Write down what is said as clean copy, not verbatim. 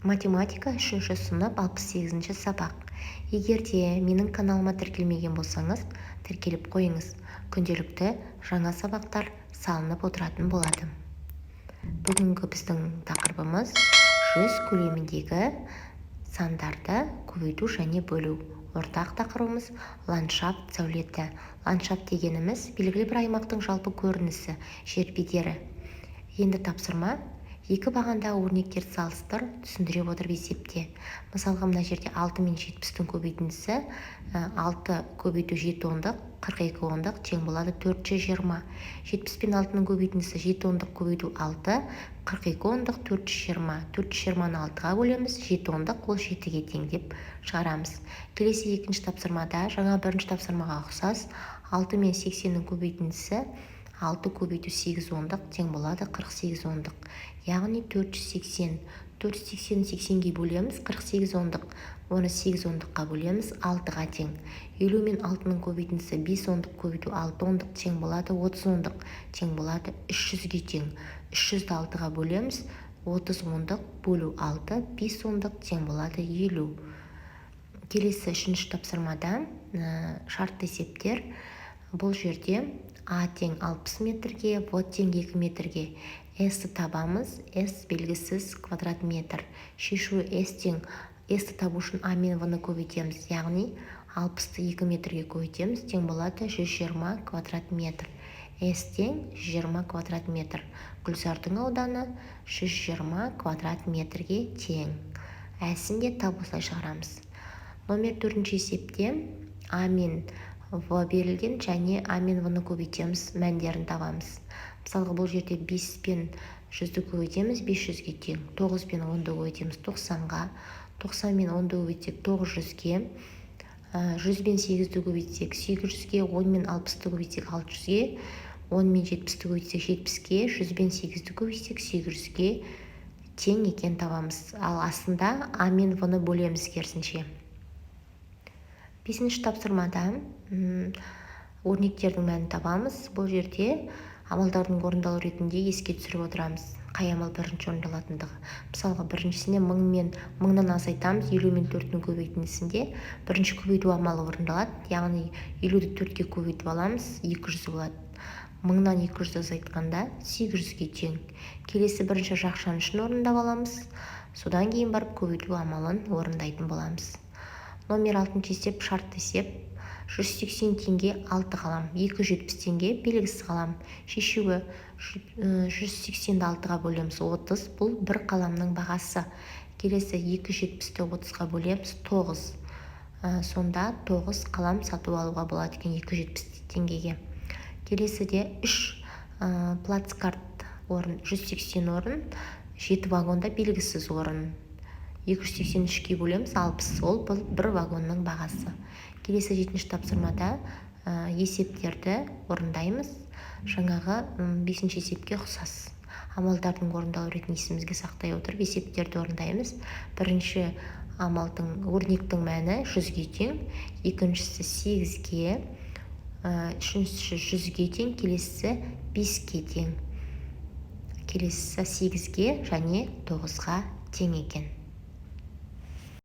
Математика 3 сынып 68 сабақ. Егер де менің каналыма тіркелмеген болсаңыз, тіркеліп қойыңыз. Күнделікті жаңа сабақтар салынып отыратын болады. Бүгінгі біздің тақырыбымыз 100 көлеміндегі сандарды көбейту және бөлу. Ортақ тақырыбымыз ландшафт сәулеті. Ландшафт дегеніміз белгілі бір аймақтың жалпы көрінісі, жер бедері. Енді тапсырма: екі бағандағы өрнектерді салыстыр, түсіндіре отырып есепте. Мысалға, мына жерде 6 мен 70-тің көбейтіндісі 6 көбейту 7 ондық 42 ондық тең болады 420. 70 пен 6-ның көбейтіндісі 7 ондық көбейту 6, 42 ондық 420. 420-ны 6-ға бөлеміз, 7 ондық ол 7-ге тең деп шығарамыз. Келесі екінші тапсырмада жаңа бірінші тапсырмаға ұқсас 6 мен 80-ның көбейтіндісі 6 көбейту 8 ондық тең болады 48 ондық. Яғни 480. 480-ні 80-ге бөлеміз, 48 ондық. Оны 8 ондыққа бөлеміз, 6-ға тең. 50 мен 6-ның көбейтіндісі 5 ондық көбейту 6 ондық тең болады 30 ондық. Тең болады 300-ге тең. 300-ді 6-ға бөлеміз, 30 ондық бөлу 6, 5 ондық тең болады 50. Келесі үшінші тапсырмада шартты есептер. Бұл жерде А тең 60 метрге, В тең 2 метрге. С-ті табамыз, С белгісіз квадрат метр. Шешу С-ті табу үшін А мен В-ны көбейтеміз, яғни 60-ты 2 метрге көбейтеміз, тең болады 120 квадрат метр. С тең 120 квадрат метр. Гүлзардың ауданы 120 квадрат метрге тең. Әсін де тап осылай шығарамыз. Номер 4-ші есепте А мен В берілген және А мен В-ны көбейтеміз, мәндерін табамыз. Мысалға, бұл жерде 5 пен 100-ді көбейтеміз, 500-ге тең. 9 пен 10-ды көбейтеміз 90-ға. 90 мен 10-ды көбейтсек 900-ге. 100 пен 8-ді көбейтсек 800-ге. 10 мен 60-ды көбейтсек 600-ге. 10 мен 70-ді көбейтсек 70-ге. 100 пен 8-ді көбейтсек 800-ге тең екен табамыз. Ал астында А мен В-ны бөлеміз керісінше. 5-ші тапсырмада өрнектердің мәнін табамыз. Бұл жерде амалдардың орындалу ретінде еске түсіріп отырамыз, қай амал бірінші орындалатындығы. Мысалға, біріншісіне 1000 мен 1000-нан азайтамыз, 50 мен 4-дің көбейтіндісінде бірінші көбейту амалы орындалады. Яғни 50-ді 4-ге көбейтіп аламыз, 200 болады. 1000-нан 200-ді азайтқанда 800-ге тең. Келесі бірінші жақшаны үшін орындап аламыз. Содан кейін барып көбейту амалын орындайтын боламыз. Номер 6-шы есеп шартты есеп. 180 теңге 6 қалам, 270 теңге белгісіз қалам. Шешуі 180-ді 6-ға бөлеміз 30, бұл бір қаламның бағасы. Келесі 270-ді 30-ға бөлеміз 9. Сонда 9 қалам сатып алуға болады екен 270 теңгеге. Келесі де 3 плацкарт орын, 180 орын, 7 вагонда белгісіз орын. 283-ге бөлеміз 60, ол бір вагонның бағасы. Келесі 7-ші тапсырмада есептерді орындаймыз. Жаңағы 5-ші есепке ұқсас. Амалдардың орындалу ретін есімізге сақтай отырып есептерді орындаймыз. Бірінші амалдың өрнектің мәні 100-ге тең, екіншісі 8-ге, үшіншісі 100-ге тең, келесі 5-ге тең. Келесі 8-ге және 9-ға тең екен.